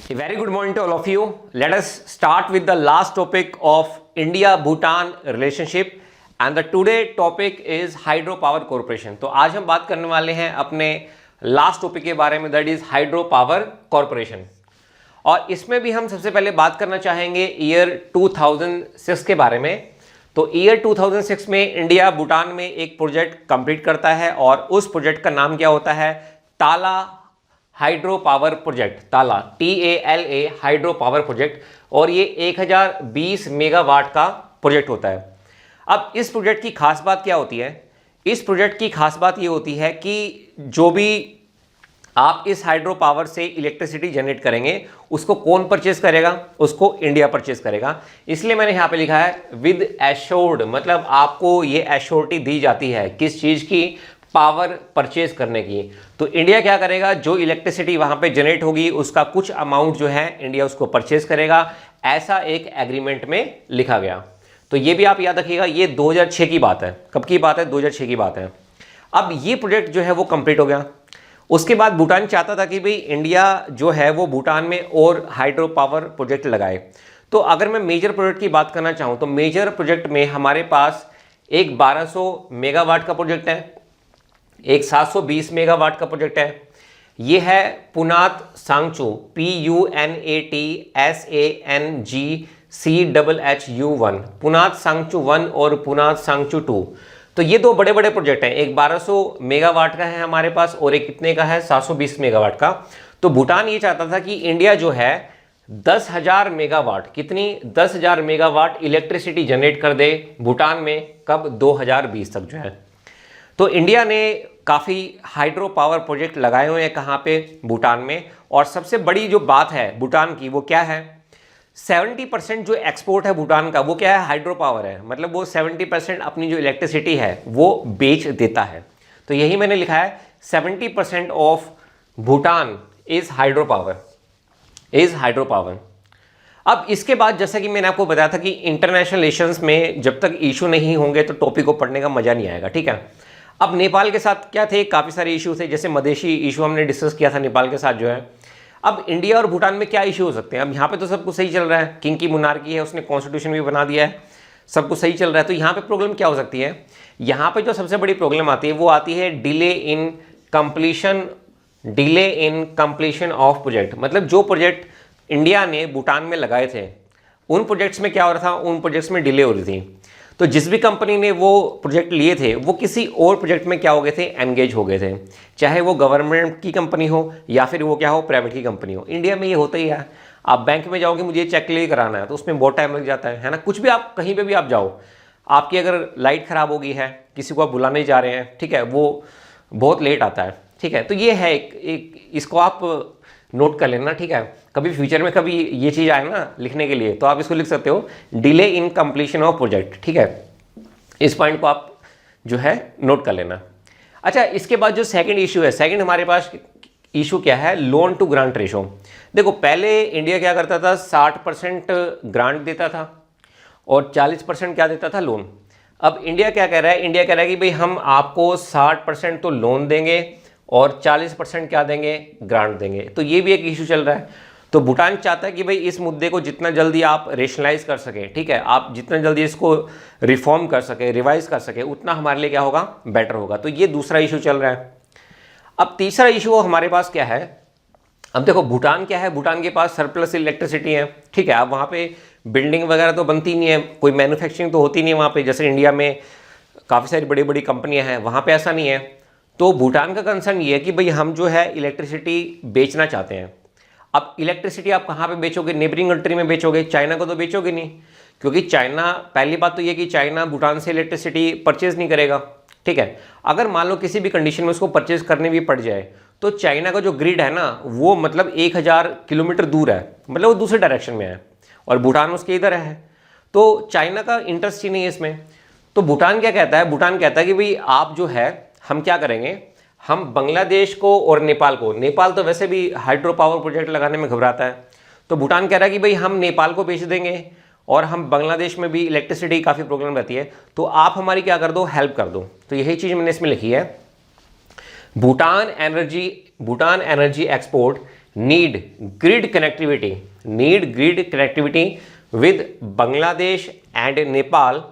A very good morning to all of you. Let us start with the last topic of India-Bhutan relationship and the today topic is Hydropower Corporation. तो आज हम बात करने वाले हैं अपने last topic के बारे में, दैट इज हाइड्रोपावर कॉरपोरेशन। और इसमें भी हम सबसे पहले बात करना चाहेंगे ईयर 2006 के बारे में। तो ईयर 2006 में इंडिया भूटान में एक प्रोजेक्ट कंप्लीट करता है और उस प्रोजेक्ट का नाम क्या होता है? ताला हाइड्रो पावर प्रोजेक्ट, ताला TALA हाइड्रो पावर प्रोजेक्ट। और ये 1020 मेगावाट का प्रोजेक्ट होता है। अब इस प्रोजेक्ट की खास बात क्या होती है? इस प्रोजेक्ट की खास बात ये होती है कि जो भी आप इस हाइड्रो पावर से इलेक्ट्रिसिटी जनरेट करेंगे उसको कौन परचेज करेगा? उसको इंडिया परचेज करेगा। इसलिए मैंने यहाँ पे लिखा है विद एश्योर्ड, मतलब आपको ये एश्योरिटी दी जाती है किस चीज़ की? पावर परचेज करने की। तो इंडिया क्या करेगा? जो इलेक्ट्रिसिटी वहां पे जनरेट होगी उसका कुछ अमाउंट जो है इंडिया उसको परचेज करेगा, ऐसा एक एग्रीमेंट में लिखा गया। तो ये भी आप याद रखिएगा, ये 2006 की बात है। कब की बात है? 2006 की बात है। अब ये प्रोजेक्ट जो है वो कंप्लीट हो गया। उसके बाद भूटान चाहता था कि भाई इंडिया जो है वो भूटान में और हाइड्रो पावर प्रोजेक्ट लगाए। तो अगर मैं मेजर प्रोजेक्ट की बात करना चाहूँ तो मेजर प्रोजेक्ट में हमारे पास एक 1200 मेगावाट का प्रोजेक्ट है, एक 720 मेगावाट का प्रोजेक्ट है। ये है पुनात सांगचू PUNATSANGCHHU1, पुनात सांगचू 1 और पुनात सांगचू 2। तो ये दो बड़े बड़े प्रोजेक्ट हैं, एक 1200 मेगावाट का है हमारे पास और एक कितने का है? 720 मेगावाट का। तो भूटान ये चाहता था कि इंडिया जो है 10,000 मेगावाट, कितनी? 10,000 मेगावाट इलेक्ट्रिसिटी जनरेट कर दे भूटान में। कब? 2020 तक जो है। तो इंडिया ने काफ़ी हाइड्रो पावर प्रोजेक्ट लगाए हुए हैं। कहाँ पे? भूटान में। और सबसे बड़ी जो बात है भूटान की वो क्या है? 70% जो एक्सपोर्ट है भूटान का वो क्या है? हाइड्रो पावर है। मतलब वो 70% अपनी जो इलेक्ट्रिसिटी है वो बेच देता है। तो यही मैंने लिखा है 70% of Bhutan is hydro power, is hydro power. अब इसके बाद जैसा कि मैंने आपको बताया था कि इंटरनेशनल रिलेशंस में जब तक इशू नहीं होंगे तो टॉपिक को पढ़ने का मजा नहीं आएगा, ठीक है। अब नेपाल के साथ क्या थे? काफ़ी सारे इशू थे, जैसे मधेशी इशू हमने डिस्कस किया था नेपाल के साथ जो है। अब इंडिया और भूटान में क्या इशू हो सकते हैं? अब यहाँ पे तो सब कुछ सही चल रहा है, किंग की मुनारकी है, उसने कॉन्स्टिट्यूशन भी बना दिया है, सब कुछ सही चल रहा है। तो यहाँ पे प्रॉब्लम क्या हो सकती है? यहाँ पे जो सबसे बड़ी प्रॉब्लम आती है वो आती है delay in completion of project. मतलब जो प्रोजेक्ट इंडिया ने भूटान में लगाए थे उन प्रोजेक्ट्स में क्या हो रहा था? उन प्रोजेक्ट्स में डिले हो रही थी। तो जिस भी कंपनी ने वो प्रोजेक्ट लिए थे वो किसी और प्रोजेक्ट में क्या हो गए थे? एंगेज हो गए थे, चाहे वो गवर्नमेंट की कंपनी हो या फिर वो क्या हो? प्राइवेट की कंपनी हो। इंडिया में ये होता ही है। आप बैंक में जाओगे, मुझे चेक क्लियर कराना है तो उसमें बहुत टाइम लग जाता है ना। कुछ भी आप कहीं पे भी आप जाओ, आपकी अगर लाइट ख़राब हो गई है, किसी को आप बुलाने जा रहे हैं, ठीक है, वो बहुत लेट आता है, ठीक है। तो ये है एक इसको आप नोट कर लेना, ठीक है। कभी फ्यूचर में कभी ये चीज़ आए ना लिखने के लिए तो आप इसको लिख सकते हो delay in completion of project, ठीक है। इस पॉइंट को आप जो है नोट कर लेना। अच्छा, इसके बाद जो सेकंड इशू है, सेकंड हमारे पास इशू क्या है? Loan to grant ratio. देखो पहले इंडिया क्या करता था? 60% ग्रांट देता था और 40% क्या देता था? लोन। अब इंडिया क्या कह रहा है? इंडिया कह रहा है कि भाई हम आपको 60% तो लोन देंगे और 40% क्या देंगे? ग्रांट देंगे। तो ये भी एक इशू चल रहा है। तो भूटान चाहता है कि भाई इस मुद्दे को जितना जल्दी आप रेशनलाइज कर सके, ठीक है, आप जितना जल्दी इसको रिफॉर्म कर सके, रिवाइज कर सके, उतना हमारे लिए क्या होगा? बेटर होगा। तो ये दूसरा इशू चल रहा है। अब तीसरा इशू हमारे पास क्या है? अब देखो भूटान क्या है? भूटान के पास सरप्लस इलेक्ट्रिसिटी है, ठीक है। अब वहाँ पे बिल्डिंग वगैरह तो बनती नहीं है, कोई मैन्युफैक्चरिंग तो होती नहीं है वहाँ पे, जैसे इंडिया में काफ़ी सारी बड़ी बड़ी कंपनियाँ हैं, वहाँ पे ऐसा नहीं है। तो भूटान का कंसर्न ये है कि भाई हम जो है इलेक्ट्रिसिटी बेचना चाहते हैं। अब इलेक्ट्रिसिटी आप कहाँ पे बेचोगे? नेबरिंग कंट्री में बेचोगे, चाइना को तो बेचोगे नहीं, क्योंकि चाइना, पहली बात तो ये कि चाइना भूटान से इलेक्ट्रिसिटी परचेज नहीं करेगा, ठीक है। अगर मान लो किसी भी कंडीशन में उसको परचेज करने भी पड़ जाए तो चाइना का जो ग्रिड है ना वो मतलब 1000 किलोमीटर दूर है, मतलब वो दूसरे डायरेक्शन में है और भूटान उसके इधर है। तो चाइना का इंटरेस्ट ही नहीं है इसमें। तो भूटान क्या कहता है? भूटान कहता है कि भाई आप जो है, हम क्या करेंगे, हम बांग्लादेश को और नेपाल को, नेपाल तो वैसे भी हाइड्रो पावर प्रोजेक्ट लगाने में घबराता है, तो भूटान कह रहा है कि भाई हम नेपाल को बेच देंगे और हम बांग्लादेश में भी इलेक्ट्रिसिटी काफ़ी प्रॉब्लम रहती है, तो आप हमारी क्या कर दो? हेल्प कर दो। तो यही चीज़ मैंने इसमें लिखी है। Bhutan energy export need grid connectivity with Bangladesh and Nepal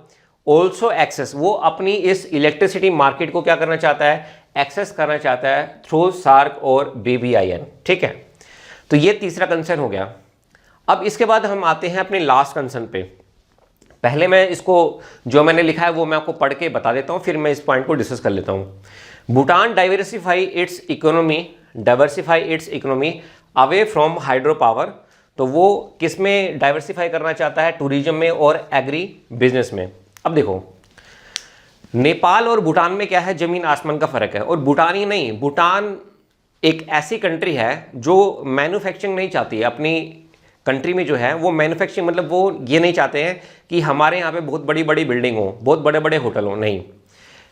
also access, वो अपनी इस इलेक्ट्रिसिटी मार्केट को क्या करना चाहता है, एक्सेस करना चाहता है थ्रू सार्क और BBIN। ठीक है, तो ये तीसरा कंसर्न हो गया। अब इसके बाद हम आते हैं अपने लास्ट कंसर्न पे। पहले मैं इसको जो मैंने लिखा है वो मैं आपको पढ़ के बता देता हूँ, फिर मैं इस पॉइंट को डिस्कस कर लेता हूँ। Bhutan diversify it's economy away from hydro power, तो वो किस में डाइवर्सिफाई करना चाहता है, टूरिज्म में और एग्री बिजनेस में। अब देखो नेपाल और भूटान में क्या है, जमीन आसमान का फर्क है। और भूटान ही नहीं, भूटान एक ऐसी कंट्री है जो मैन्युफैक्चरिंग नहीं चाहती है अपनी कंट्री में, जो है वो मैन्युफैक्चरिंग मतलब वो ये नहीं चाहते हैं कि हमारे यहाँ पे बहुत बड़ी बड़ी बिल्डिंग हो, बहुत बड़े बड़े होटल हो, नहीं।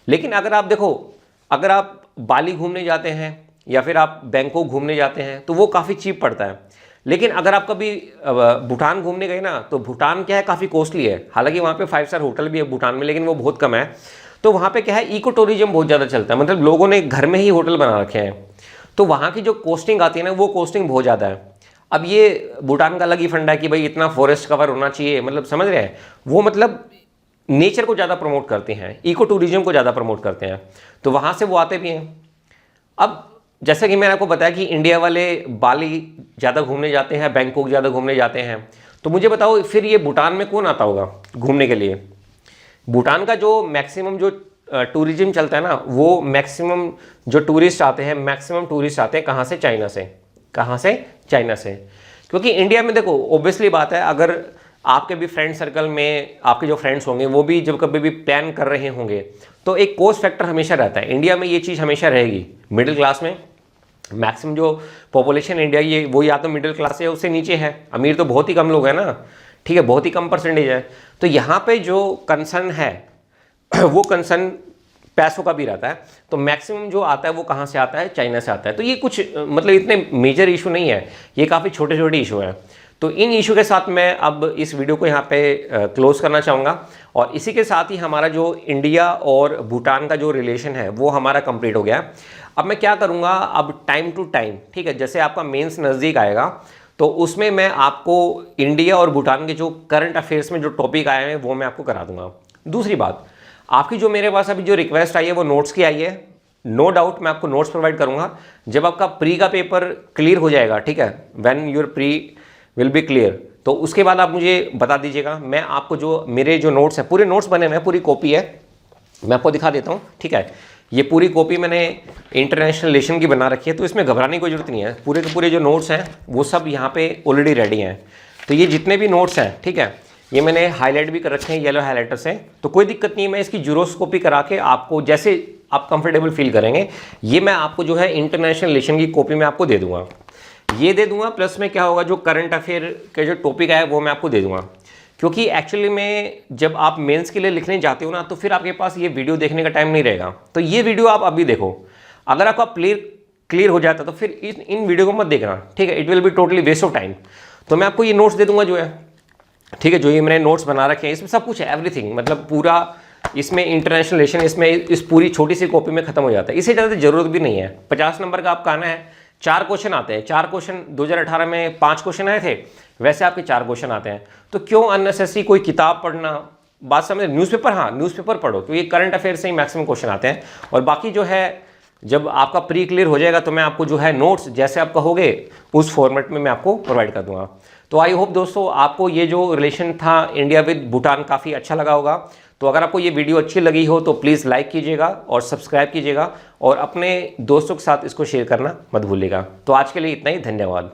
लेकिन अगर आप देखो, अगर आप बाली घूमने जाते हैं या फिर आप बैंकॉक घूमने जाते हैं तो वो काफ़ी चीप पड़ता है। लेकिन अगर आप कभी भूटान घूमने गए ना, तो भूटान क्या है, काफ़ी कॉस्टली है। हालांकि वहाँ पे 5 स्टार होटल भी है भूटान में, लेकिन वो बहुत कम है। तो वहाँ पे क्या है, इको टूरिज्म बहुत ज़्यादा चलता है, मतलब लोगों ने घर में ही होटल बना रखे हैं। तो वहाँ की जो कॉस्टिंग आती है ना, वो कॉस्टिंग बहुत ज़्यादा है। अब ये भूटान का अलग ही फंडा है कि भाई इतना फॉरेस्ट कवर होना चाहिए, मतलब समझ रहे हैं वो, मतलब नेचर को ज़्यादा प्रमोट करते हैं, इको टूरिज्म को ज़्यादा प्रमोट करते हैं, तो वहाँ से वो आते भी हैं। अब जैसा कि मैंने आपको बताया कि इंडिया वाले बाली ज़्यादा घूमने जाते हैं, बैंकॉक ज़्यादा घूमने जाते हैं, तो मुझे बताओ फिर ये भूटान में कौन आता होगा घूमने के लिए। भूटान का जो मैक्सिमम जो टूरिज्म चलता है ना, वो मैक्सिमम जो टूरिस्ट आते हैं, मैक्सिमम टूरिस्ट आते हैं कहाँ से, चाइना से। कहाँ से, चाइना से। क्योंकि इंडिया में देखो ऑब्वियसली बात है, अगर आपके भी फ्रेंड सर्कल में आपके जो फ्रेंड्स होंगे वो भी जब कभी भी प्लान कर रहे होंगे, तो एक कॉस्ट फैक्टर हमेशा रहता है। इंडिया में ये चीज़ हमेशा रहेगी। मिडिल क्लास में मैक्सिमम जो पॉपुलेशन इंडिया की वो या तो मिडिल क्लास है, उससे नीचे है, अमीर तो बहुत ही कम लोग हैं ना, ठीक है, बहुत ही कम परसेंटेज है। तो यहाँ पे जो कंसर्न है वो कंसर्न पैसों का भी रहता है। तो मैक्सिमम जो आता है वो कहाँ से आता है, चाइना से आता है। तो ये कुछ मतलब इतने मेजर इशू नहीं है, ये काफ़ी छोटे छोटे इशू हैं। तो इन इशू के साथ मैं अब इस वीडियो को यहाँ पे क्लोज करना चाहूँगा, और इसी के साथ ही हमारा जो इंडिया और भूटान का जो रिलेशन है वो हमारा कंप्लीट हो गया। अब मैं क्या करूँगा, अब टाइम टू टाइम, ठीक है, जैसे आपका मेंस नज़दीक आएगा तो उसमें मैं आपको इंडिया और भूटान के जो करंट अफेयर्स में जो टॉपिक आए हैं वो मैं आपको करा दूंगा। दूसरी बात, आपकी जो मेरे पास अभी जो रिक्वेस्ट आई है वो नोट्स की आई है। नो डाउट मैं आपको नोट्स प्रोवाइड करूंगा जब आपका प्री का पेपर क्लियर हो जाएगा, ठीक है, when your pre will be clear, तो उसके बाद आप मुझे बता दीजिएगा। मैं आपको जो मेरे जो नोट्स हैं, पूरे नोट्स बने हुए हैं, पूरी कॉपी है, मैं आपको दिखा देता हूँ, ठीक है। ये पूरी कॉपी मैंने इंटरनेशनल रिलेशन की बना रखी है, तो इसमें घबराने की कोई जरूरत नहीं है। पूरे के पूरे जो नोट्स हैं वो सब यहाँ पे ऑलरेडी रेडी हैं। तो ये जितने भी नोट्स हैं, ठीक है, ये मैंने हाईलाइट भी कर रखे हैं येलो हाईलाइटर से, तो कोई दिक्कत नहीं है। मैं इसकी जीरोस कॉपी करा के आपको जैसे आप कंफर्टेबल फील करेंगे, ये मैं आपको जो है इंटरनेशनल रिलेशन की कॉपी में आपको दे दूंगा, ये दे दूंगा। प्लस में क्या होगा, जो करंट अफेयर के जो टॉपिक है वो मैं आपको दे दूंगा। क्योंकि एक्चुअली में जब आप मेंस के लिए लिखने जाते हो ना, तो फिर आपके पास ये वीडियो देखने का टाइम नहीं रहेगा। तो ये वीडियो आप अभी देखो, अगर आपका क्लियर हो जाता तो फिर इन वीडियो को मत देखना, ठीक है, it will be totally waste of time. तो मैं आपको ये नोट्स दे दूंगा जो है, ठीक है, जो ये मैंने नोट्स बना रखे हैं, इसमें सब कुछ है, एवरीथिंग, मतलब पूरा इसमें इंटरनेशनल रिलेशन इसमें इस पूरी छोटी सी कॉपी में खत्म हो जाता है। इससे ज़्यादा जरूरत भी नहीं है। 50 नंबर का आपका आना है, 4 क्वेश्चन आते हैं। 4 क्वेश्चन 2018 में 5 क्वेश्चन आए थे, वैसे आपके 4 क्वेश्चन आते हैं। तो क्यों अननेसेसरी कोई किताब पढ़ना, बात समझ। न्यूज़पेपर, हाँ न्यूज़पेपर पढ़ो, क्योंकि करंट अफेयर से ही मैक्सिमम क्वेश्चन आते हैं। और बाकी जो है, जब आपका प्री क्लियर हो जाएगा तो मैं आपको जो है नोट्स जैसे आप कहोगे उस फॉर्मेट में मैं आपको प्रोवाइड कर दूंगा। तो आई होप दोस्तों आपको ये जो रिलेशन था इंडिया विद भूटान काफ़ी अच्छा लगा होगा। तो अगर आपको ये वीडियो अच्छी लगी हो तो प्लीज़ लाइक कीजिएगा और सब्सक्राइब कीजिएगा, और अपने दोस्तों के साथ इसको शेयर करना मत भूलिएगा। तो आज के लिए इतना ही, धन्यवाद।